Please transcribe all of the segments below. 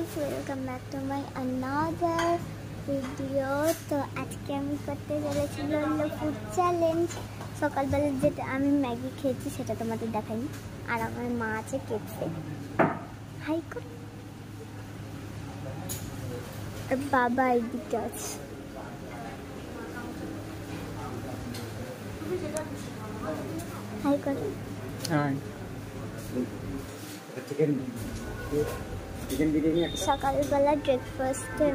guys, welcome back to my another video. তো আজকে আমি করতে চলেছি লল্লো ফুড চ্যালেঞ্জ। সকালবেলা যেটা আমি ম্যাগি খেয়েছি সেটা তোমাদের দেখাইনি, আর আমার মা আছে কেকসে হাই কর, আর বাবা এইদিকে আছে। হাই কর। সকালবেলা ব্রেকফাস্টে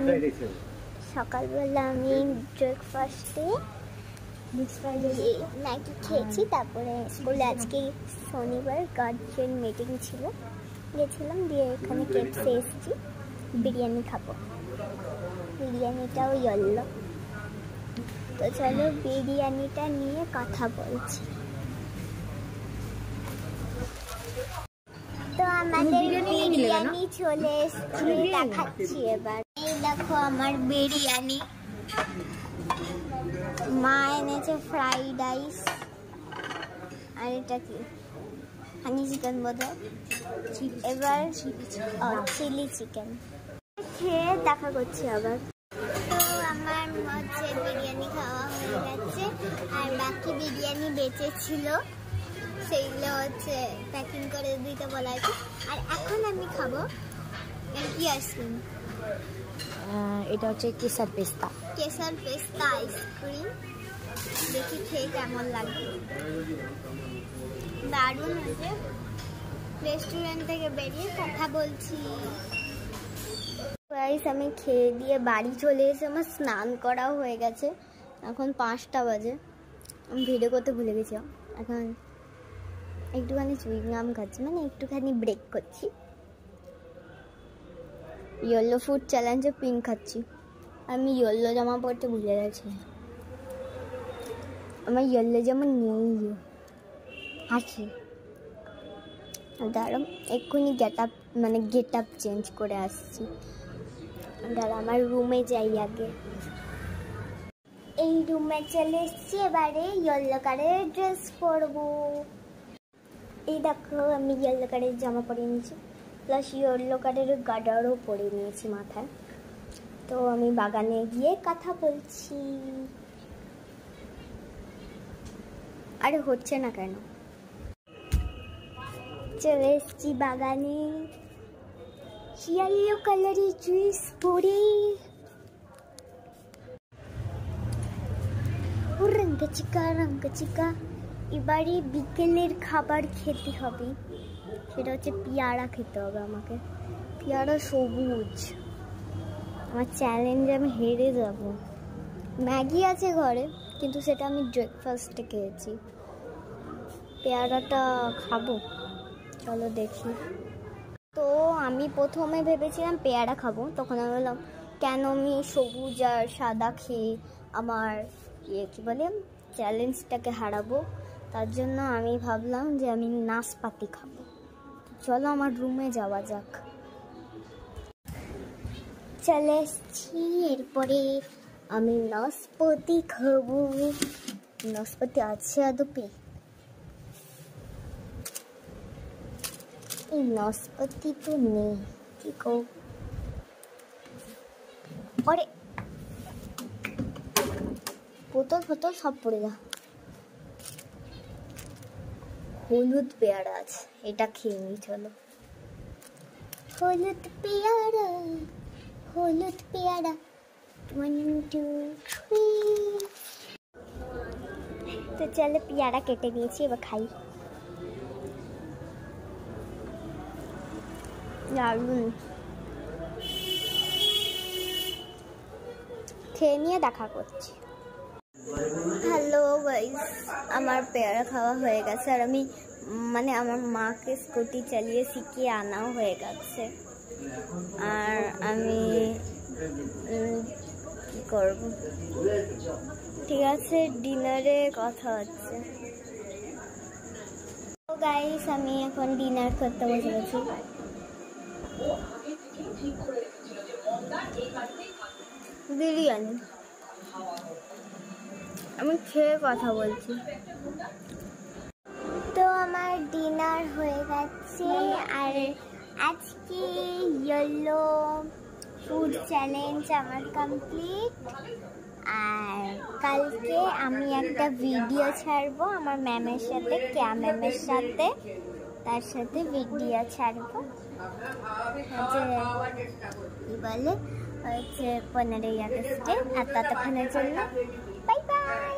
ম্যাগি খেয়েছি। তারপরে স্কুলে আজকে শনিবার গার্জিয়ান মিটিং ছিল, গেছিলাম, দিয়ে এখানে কেকসে এসেছি। বিরিয়ানি খাবো, বিরিয়ানিটাও ইয়েলো। তো চলো বিরিয়ানিটা নিয়ে কথা বলছি। তো আমাদের বিরিয়ানি চলে এসেছে, দেখাচ্ছি এবার। এই দেখো আমার বিরিয়ানি, মা এনেছে ফ্রাইড রাইস, আর এটা কি হানি চিকেন বোধহয়, এবার চিলি চিকেন খেয়ে দেখা করছি আবার। তো আমার হচ্ছে বিরিয়ানি খাওয়া হয়ে গেছে, আর বাকি বিরিয়ানি বেঁচে ছিল, সেইগুলো হচ্ছে প্যাকিং করে দিতে বলা হয়েছে। আর এখন আমি খাবো কি আইসক্রিম, এটা হচ্ছে কেসার পেস্তা আইসক্রিম। দেখি খেয়ে কেমন লাগে, দারুণ হয়েছে। রেস্টুরেন্ট থেকে বেরিয়ে কথা বলছি। গাইস আমি খেয়ে দিয়ে বাড়ি চলে এসে আমার স্নান করাও হয়ে গেছে। এখন 5টা বাজে, আমি ভিডিও করতে ভুলে গেছি। এখন একটুখানি চুইংগাম খাচ্ছি, মানে একটুখানি ব্রেক করছি। ইয়েলো ফুড চ্যালেঞ্জে পিঙ্ক খাচ্ছি। আমি ইয়েলো জামা পরতে ভুলে গেছি, আমার ইয়েলো জামা নেই আছে। দাঁড়াম এক্ষুনি গেট আপ চেঞ্জ করে আসছি। দাঁড়া আমার রুমে যাই আগে। এই রুমে চলে এসছি, এবারে ইয়েলো কালারের ড্রেস পরবো। এই দেখো আমি ইয়েলো কালারের জামা পরে নিয়েছি, প্লাস ইয়েলো কালারের গার্ডারও পরে নিয়েছি মাথায়। তো আমি বাগানে গিয়ে কথা বলছি। আরে হচ্ছে না কেন, চলে এসছি বাগানে ইয়েলো কালারের ড্রেস পরে। রঙ চিকা। এবারে বিকেলের খাবার খেতে হবে, সেটা হচ্ছে পেয়ারা খেতে হবে আমাকে। পেয়ারা সবুজ, আমার চ্যালেঞ্জে আমি হেরে যাব। ম্যাগি আছে ঘরে, কিন্তু সেটা আমি ব্রেকফাস্টে খেয়েছি। পেয়ারাটা খাবো, চলো দেখি। তো আমি প্রথমে ভেবেছিলাম পেয়ারা খাবো, তখন আমি বললাম কেন আমি সবুজ আর সাদা খেয়ে আমার কি বলে চ্যালেঞ্জটাকে হারাবো। তার জন্য আমি ভাবলাম যে আমি নাশপাতি খাবো। চলো আমার রুমে যাওয়া যাক। চলে এসছি, এরপরে আমি নাশপাতি খাবো। নাশপাতি আছে আদপে? এই নাশপাতি তো নেই, কি করব? আরে বোতল সব পড়ে যা। হলুদ পেয়ারা আছে, এটা খেয়ে নি। চলো হলুদ পেয়ারা 1 2 3। তো চলো পেয়ারা কেটে নিয়েছি, এবার খাই। দারুন, খেয়ে নিয়ে দেখা করছি। হ্যালো গাইস, আমার পেয়ারা খাওয়া হয়ে গেছে, আর আমি আমার মাকে স্কুটি চালিয়ে শিখিয়ে আনাও হয়ে গেছে। আর আমি কি করব, ঠিক আছে, ডিনারে কথা হচ্ছে। তো গাইস আমি এখন ডিনার করতে বসে গেছি। বিরিয়ানি আমি খেয়ে কথা বলছি। তো আমার ডিনার হয়ে গেছে, আর আজকে ইয়েলো ফুড চ্যালেঞ্জ আমার কমপ্লিট। আর কালকে আমি একটা ভিডিও ছাড়বো আমার ম্যামের সাথে, কেয়া ম্যামের সাথে, তার সাথে ভিডিও ছাড়বো হচ্ছে কি বলে হচ্ছে 15ই আগস্টে। আর ততক্ষণের জন্য বাই বাই।